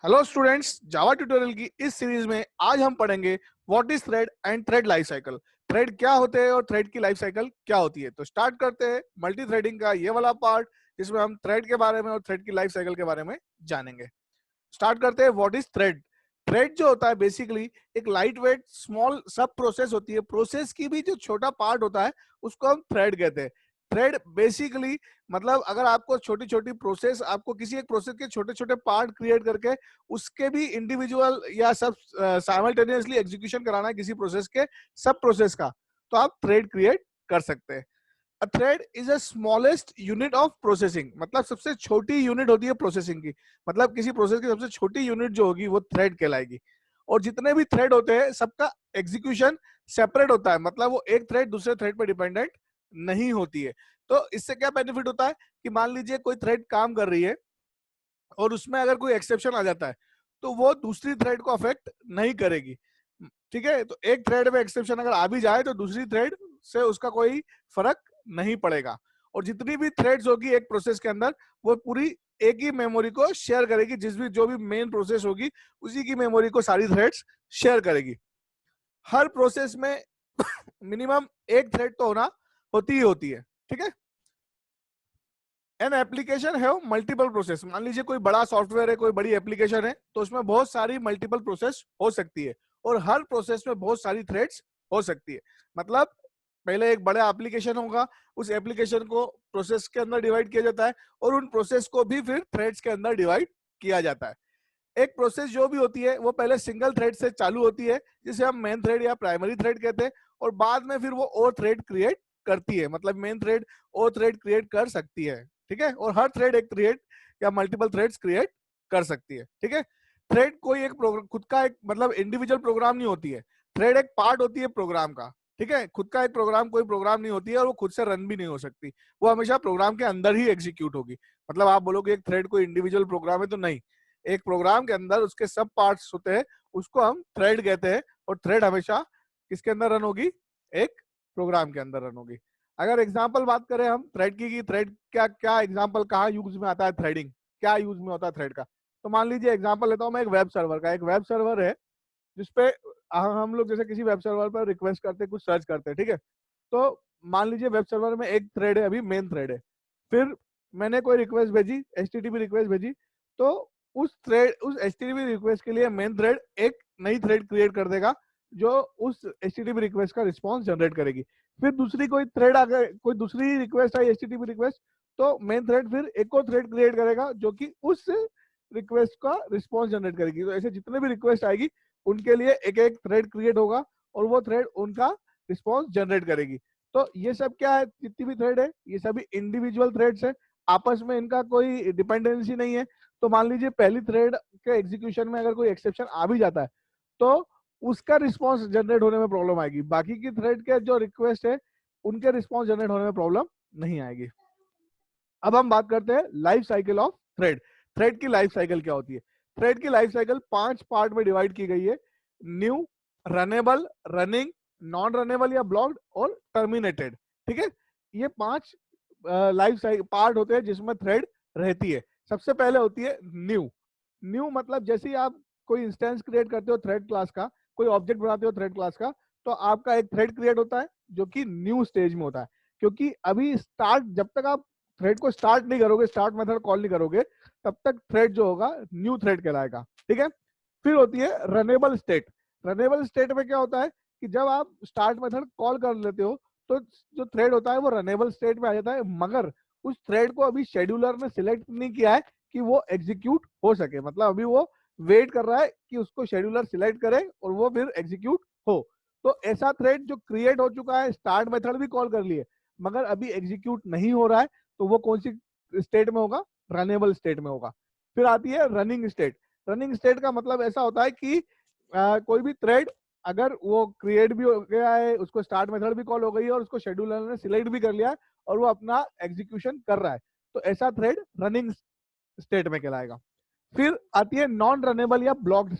Hello students, जावा tutorial की इस series में आज हम पढ़ेंगे what is thread and thread life cycle. Thread क्या होते हैं और थ्रेड की लाइफ साइकिल क्या होती है। तो स्टार्ट करते हैं मल्टी थ्रेडिंग का ये वाला पार्ट, जिसमें हम थ्रेड के बारे में और थ्रेड की लाइफ साइकिल के बारे में जानेंगे। स्टार्ट करते हैं व्हाट इज थ्रेड। थ्रेड जो होता है बेसिकली एक लाइट वेट स्मॉल सब प्रोसेस होती है। प्रोसेस की भी जो छोटा पार्ट होता है उसको हम थ्रेड कहते हैं। थ्रेड बेसिकली मतलब अगर आपको छोटी छोटी प्रोसेस, आपको किसी एक प्रोसेस के छोटे छोटे पार्ट क्रिएट करके उसके भी इंडिविजुअल या सब साइमल्टेनियसली एग्जीक्यूशन कराना है किसी प्रोसेस के सब प्रोसेस का, तो आप थ्रेड क्रिएट कर सकते हैं। A thread is a smallest unit of processing, मतलब सबसे छोटी यूनिट होती है प्रोसेसिंग की। मतलब किसी प्रोसेस की सबसे छोटी यूनिट जो होगी वो थ्रेड कहलाएगी। और जितने भी थ्रेड होते हैं सबका एग्जीक्यूशन सेपरेट होता है, मतलब वो एक थ्रेड दूसरे थ्रेड पर डिपेंडेंट नहीं होती है। तो इससे क्या बेनिफिट होता है कि मान लीजिए कोई थ्रेड काम कर रही है और उसमें अगर कोई एक्सेप्शन आ जाता है तो वो दूसरी थ्रेड को अफेक्ट नहीं करेगी। ठीक है, तो एक थ्रेड में एक्सेप्शन अगर आ भी जाए तो दूसरी थ्रेड से उसका कोई फर्क नहीं पड़ेगा। और जितनी भी थ्रेड्स होगी एक प्रोसेस के अंदर वो पूरी एक ही मेमोरी को शेयर करेगी। जो भी मेन प्रोसेस होगी उसी की मेमोरी को सारी थ्रेड्स शेयर करेगी। हर प्रोसेस में मिनिमम एक थ्रेड तो होती ही होती है। ठीक है, एन एप्लीकेशन है मल्टीपल प्रोसेस। मान लीजिए कोई बड़ा सॉफ्टवेयर है, कोई बड़ी एप्लीकेशन है, तो उसमें बहुत सारी मल्टीपल प्रोसेस हो सकती है और हर प्रोसेस में बहुत सारी थ्रेड्स हो सकती है। मतलब पहले एक बड़ा एप्लीकेशन होगा, उस एप्लीकेशन को प्रोसेस के अंदर डिवाइड किया जाता है और उन प्रोसेस को भी फिर थ्रेड्स के अंदर डिवाइड किया जाता है। एक प्रोसेस जो भी होती है वो पहले सिंगल थ्रेड से चालू होती है, जिसे हम मेन थ्रेड या प्राइमरी थ्रेड कहते हैं, और बाद में फिर वो और थ्रेड क्रिएट करती है। मतलब मेन थ्रेड और थ्रेड क्रिएट कर सकती है। ठीक है, और हर थ्रेड एक थ्रेड या मल्टीपल थ्रेड्स क्रिएट कर सकती है। ठीक है, थ्रेड कोई एक खुद का एक मतलब इंडिविजुअल प्रोग्राम नहीं होती है। थ्रेड एक पार्ट होती है प्रोग्राम का। ठीक है, खुद का एक प्रोग्राम कोई प्रोग्राम नहीं होती है और वो खुद से रन भी नहीं हो सकती। वो हमेशा प्रोग्राम के अंदर ही एग्जीक्यूट होगी। मतलब आप बोलोगे एक थ्रेड कोई इंडिविजुअल प्रोग्राम है, तो नहीं, एक प्रोग्राम के अंदर उसके सब पार्ट्स होते हैं, उसको हम थ्रेड कहते हैं। और थ्रेड हमेशा किसके अंदर रन होगी? एक प्रोग्राम के अंदर रन होगी। अगर एग्जांपल बात करें हम थ्रेड की थ्रेड क्या क्या एग्जांपल कहाँ यूज में आता है, थ्रेडिंग क्या यूज में होता है थ्रेड का, तो मान लीजिए एग्जांपल लेता हूँ मैं एक वेब सर्वर का। एक वेब सर्वर है जिसपे हम लोग जैसे किसी वेब सर्वर पर रिक्वेस्ट करते हैं, कुछ सर्च करते हैं। ठीक है, तो मान लीजिए वेब सर्वर में एक थ्रेड है, अभी मेन थ्रेड है। फिर मैंने कोई रिक्वेस्ट भेजी, एचटीटीपी रिक्वेस्ट भेजी, तो उस एचटीटीपी रिक्वेस्ट के लिए मेन थ्रेड एक नई थ्रेड क्रिएट कर देगा जो उस एचटीटीपी रिक्वेस्ट का रिस्पांस जनरेट करेगी। फिर दूसरी कोई थ्रेड आ गए, कोई दूसरी रिक्वेस्ट आई एचटीटीपी रिक्वेस्ट, तो मेन थ्रेड फिर एक और थ्रेड क्रिएट करेगा जो कि उस रिक्वेस्ट का रिस्पांस जनरेट करेगी। तो ऐसे जितने भी रिक्वेस्ट आएगी उनके लिए एक एक थ्रेड क्रिएट होगा और वो थ्रेड उनका रिस्पांस जनरेट करेगी। तो ये सब क्या है, जितनी भी थ्रेड है ये सभी इंडिविजुअल थ्रेड्स है, आपस में इनका कोई डिपेंडेंसी नहीं है। तो मान लीजिए पहली थ्रेड के एग्जीक्यूशन में अगर कोई एक्सेप्शन आ भी जाता है तो उसका रिस्पांस जनरेट होने में प्रॉब्लम आएगी, बाकी की थ्रेड के जो रिक्वेस्ट है उनके रिस्पांस जनरेट होने में प्रॉब्लम नहीं आएगी। अब हम बात करते हैं life cycle of thread. Thread की लाइफ साइकिल क्या होती है? थ्रेड की लाइफ साइकिल 5 पार्ट में डिवाइड की गई है। New, runnable, running, non runnable या ब्लॉक्ड और टर्मिनेटेड। ठीक है, ये 5 लाइफ साइकिल पार्ट होते हैं जिसमें थ्रेड रहती है। सबसे पहले होती है न्यू। न्यू मतलब जैसे ही आप कोई इंस्टेंस क्रिएट करते हो थ्रेड क्लास का, कोई ऑब्जेक्ट बनाते हो थ्रेड क्लास का, तो आपका एक थ्रेड क्रिएट होता है जो कि न्यू स्टेज में होता है। क्योंकि अभी स्टार्ट, जब तक आप थ्रेड को स्टार्ट नहीं करोगे, स्टार्ट मेथड कॉल नहीं करोगे, तब तक थ्रेड जो होगा न्यू थ्रेड कहलाएगा। ठीक है, फिर होती है रनेबल स्टेट। रनेबल स्टेट में क्या होता है कि जब आप स्टार्ट मेथड कॉल कर लेते हो तो जो थ्रेड होता है वो रनेबल स्टेट में आ जाता है, मगर उस थ्रेड को अभी शेड्यूलर ने सिलेक्ट नहीं किया है कि वो एग्जीक्यूट हो सके। मतलब अभी वो वेट कर रहा है कि उसको शेड्यूलर सिलेक्ट करे और वो फिर एग्जीक्यूट हो। तो ऐसा थ्रेड जो क्रिएट हो चुका है, स्टार्ट मेथड भी कॉल कर लिए मगर अभी एग्जीक्यूट नहीं हो रहा है, तो वो कौन सी स्टेट में होगा? रनेबल स्टेट में होगा। फिर आती है रनिंग स्टेट। रनिंग स्टेट का मतलब ऐसा होता है कि कोई भी थ्रेड अगर वो क्रिएट भी हो गया है, उसको स्टार्ट मेथड भी कॉल हो गई है और उसको शेड्यूलर ने सिलेक्ट भी कर लिया है और वो अपना एग्जीक्यूशन कर रहा है, तो ऐसा थ्रेड रनिंग स्टेट में कहलाएगा। फिर आती है नॉन रनेबल या ब्लॉक्ड।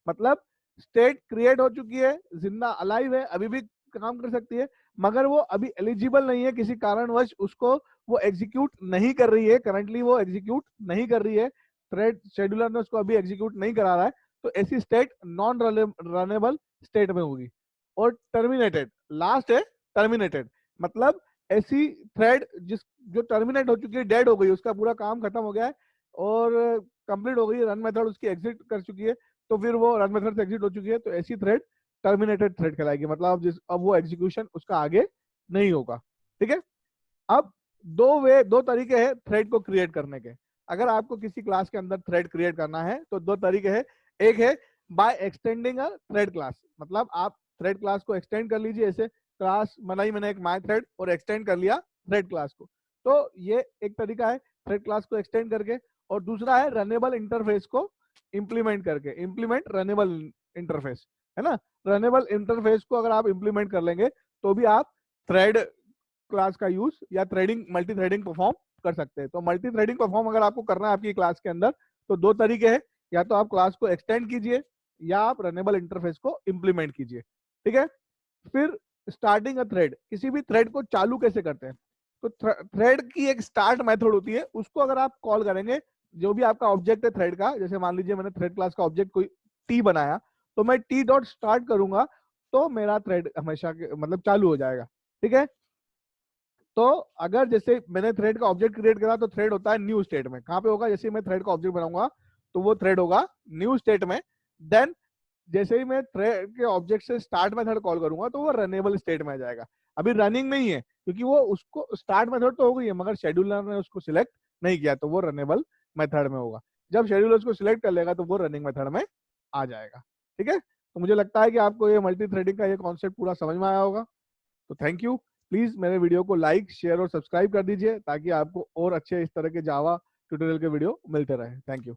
मतलब स्टेट क्रिएट हो चुकी है, जिंदा अलाइव है, अभी भी काम कर सकती है, मगर वो अभी एलिजिबल नहीं है, किसी कारणवश उसको वो एग्जीक्यूट नहीं कर रही है, करंटली वो एग्जीक्यूट नहीं कर रही है। थ्रेड शेड्यूलर ने उसको अभी एग्जीक्यूट नहीं करा रहा है, तो ऐसी स्टेट नॉन रनेबल स्टेट में होगी। और टर्मिनेटेड, लास्ट है टर्मिनेटेड, मतलब ऐसी थ्रेड जिस जो टर्मिनेट हो चुकी है, डेड हो गई, उसका पूरा काम खत्म हो गया है और कंप्लीट हो गई है, रन मेथड उसकी एग्जिट कर चुकी है, तो फिर वो रन मेथड से एग्जिट हो चुकी है, तो ऐसी थ्रेड टर्मिनेटेड थ्रेड कहलाएगी। मतलब अब वो एग्जीक्यूशन उसका आगे नहीं होगा। ठीक है। अब दो तरीके हैं थ्रेड को क्रिएट करने के। अगर आपको किसी क्लास के अंदर थ्रेड क्रिएट करना है तो दो तरीके हैं। एक है by extending a thread class, मतलब आप थ्रेड क्लास को एक्सटेंड कर लीजिए, ऐसे क्लास बनाई मैंने एक माय थ्रेड और एक्सटेंड कर लिया थ्रेड क्लास को, तो ये एक तरीका है थ्रेड क्लास को एक्सटेंड करके। और दूसरा है रनेबल इंटरफेस को इंप्लीमेंट करके, इंप्लीमेंट रनेबल इंटरफेस, है ना। रनेबल इंटरफेस को अगर आप इंप्लीमेंट कर लेंगे तो भी आप थ्रेड क्लास का यूज या थ्रेडिंग मल्टी थ्रेडिंग परफॉर्म कर सकते हैं। तो मल्टी थ्रेडिंग परफॉर्म अगर आपको करना है आपकी क्लास के अंदर, तो दो तरीके हैं, या तो आप क्लास को एक्सटेंड कीजिए या आप रनेबल इंटरफेस को इंप्लीमेंट कीजिए। ठीक है। फिर स्टार्टिंग अ थ्रेड, किसी भी थ्रेड को चालू कैसे करते हैं, तो थ्रेड की एक स्टार्ट मेथड होती है, उसको अगर आप कॉल करेंगे, जो भी आपका ऑब्जेक्ट है थ्रेड का, जैसे मान लीजिए मैंने थ्रेड क्लास का ऑब्जेक्ट कोई टी बनाया, तो मैं टी डॉट स्टार्ट करूंगा तो मेरा थ्रेड हमेशा मतलब चालू हो जाएगा। ठीक है। तो अगर जैसे मैंने थ्रेड का ऑब्जेक्ट क्रिएट करा तो थ्रेड होता है न्यू स्टेट में, कहाँ पे होगा, जैसे मैं थ्रेड का ऑब्जेक्ट बनाऊंगा तो वो थ्रेड होगा न्यू स्टेट में। देन जैसे ही मैं थ्रेड के ऑब्जेक्ट से स्टार्ट मेथड कॉल करूंगा तो वो रनेबल स्टेट में आ जाएगा। अभी रनिंग नहीं है क्योंकि वो उसको स्टार्ट मेथड तो हो गई है, मगर शेड्यूलर ने उसको सिलेक्ट नहीं किया, तो वो रनेबल मेथड में होगा। जब शेड्यूलर उसको सिलेक्ट कर लेगा तो वो रनिंग मेथड में आ जाएगा। ठीक है। तो मुझे लगता है कि आपको ये मल्टी थ्रेडिंग का ये कॉन्सेप्ट पूरा समझ में आया होगा। तो थैंक यू। प्लीज मेरे वीडियो को लाइक शेयर और सब्सक्राइब कर दीजिए ताकि आपको और अच्छे इस तरह के जावा ट्यूटोरियल के वीडियो मिलते रहे। Thank you.